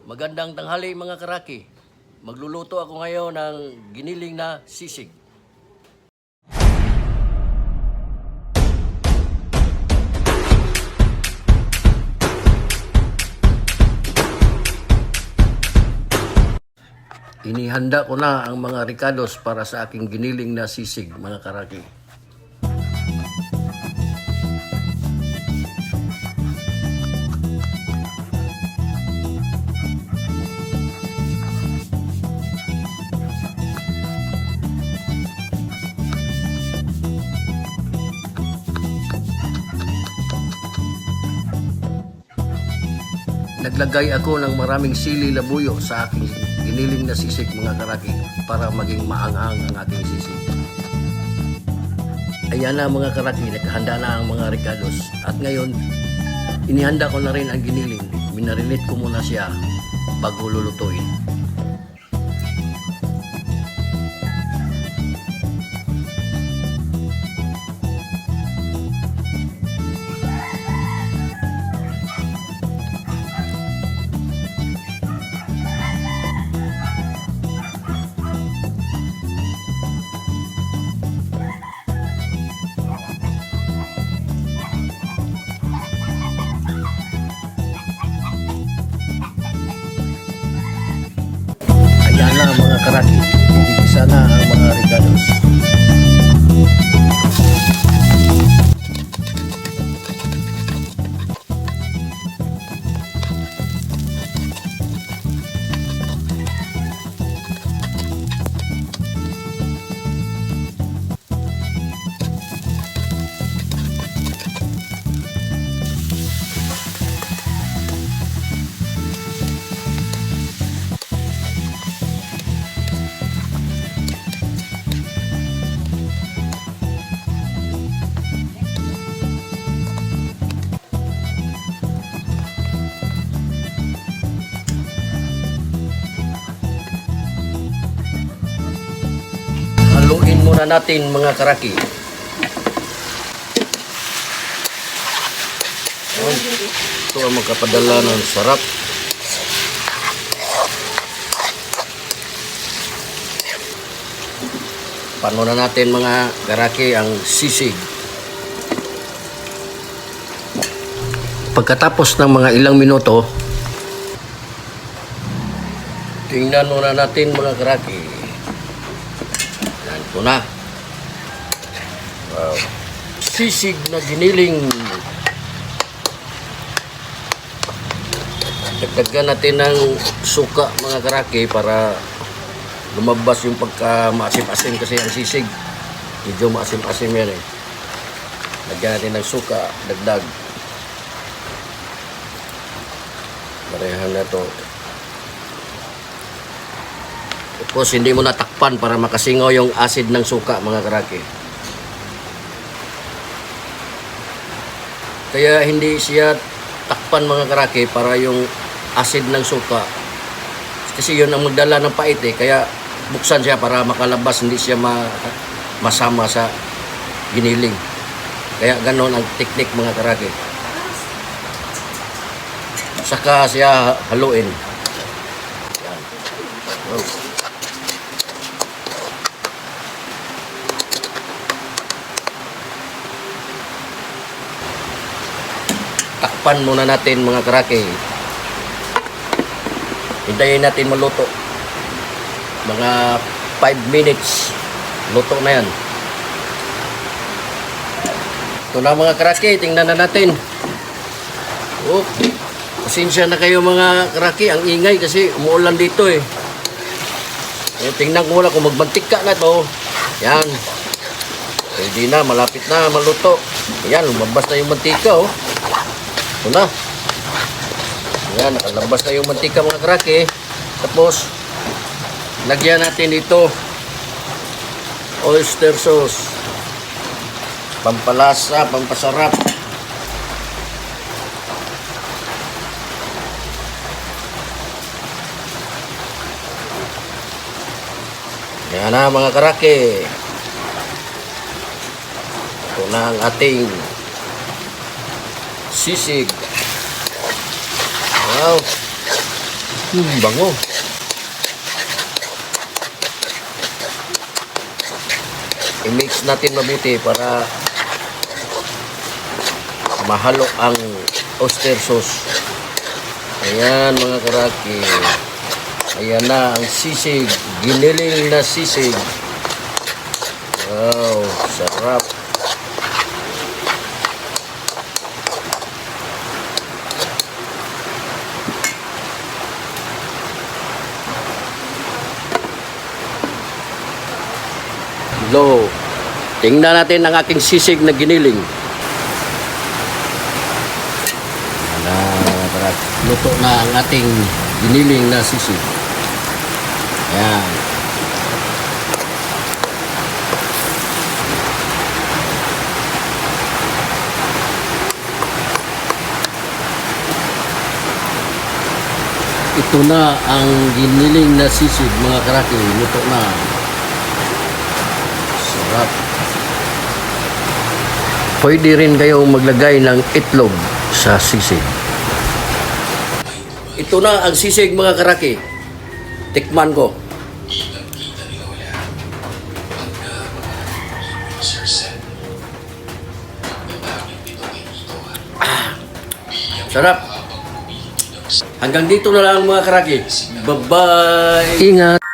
Magandang tanghali mga karaki. Magluluto ako ngayon ng giniling na sisig. Inihanda ko na ang mga ricados para sa aking giniling na sisig mga karaki. Naglagay ako ng maraming sili labuyo sa aking giniling na sisig mga karaki para maging maanghang ang aking sisig. Ayan na mga karaki, nakahanda na ang mga ricados. At ngayon, inihanda ko na rin ang giniling. Minarinate ko muna siya bago lulutuin. Ayan na mga karaki, igisa na ang mga ricados. Haluin muna natin mga karaki. Ito ang magkapadala ng sarap. Paano na natin mga karaki ang sisig. Pagkatapos ng mga ilang minuto, tingnan muna natin mga karaki. Yan po na. Wow. Sisig na giniling. Dagdagan natin ng suka mga karaki para lumabas yung pagka maasim-asim kasi ang sisig. Medyo maasim-asim yan eh. Lagyan natin ng suka, dagdag. Parehan na to. Tapos hindi mo natakpan para makasingaw yung acid ng suka mga karaki. Kaya hindi siya takpan mga karaki para yung acid ng suka. Kasi yun ang magdala ng pait eh. Kaya buksan siya para makalabas, hindi siya masama sa giniling. Kaya ganon ang teknik mga karaki. Saka siya haluin. Yan. Oh. Takpan muna natin mga karaki. Hintayin natin maluto. Mga 5 minutes. Luto na yan. Ito na mga karaki. Tingnan na natin. Oh, pasensya na kayo mga karaki. Ang ingay kasi umuulan dito eh. Tingnan ko muna kung magmantika na ito. Yan. Pwede na. Malapit na maluto. Yan. Lumabas na yung mantika oh. Ito na. Ayan, nakalabas na yung mantika mga karaki. Tapos, lagyan natin ito oyster sauce. Pampalasa, pampasarap. Ayan na mga karaki. Ito na ang ating sisig. Wow. Bango. I-mix natin mabuti para mahalo ang oyster sauce. Ayan mga karaki. Ayan na ang sisig. Giniling na sisig. Wow, sarap. Lo, tingnan natin ang aking sisig na giniling. Luto na ang ating giniling na sisig. Ayan. Ito na ang giniling na sisig mga karaki. Luto na. Sarap. Pwede rin kayong maglagay ng itlog sa sisig. Ito na ang sisig mga karaki. Tikman ko. Sarap. Hanggang dito na lang mga karaki. Bye-bye. Ingat.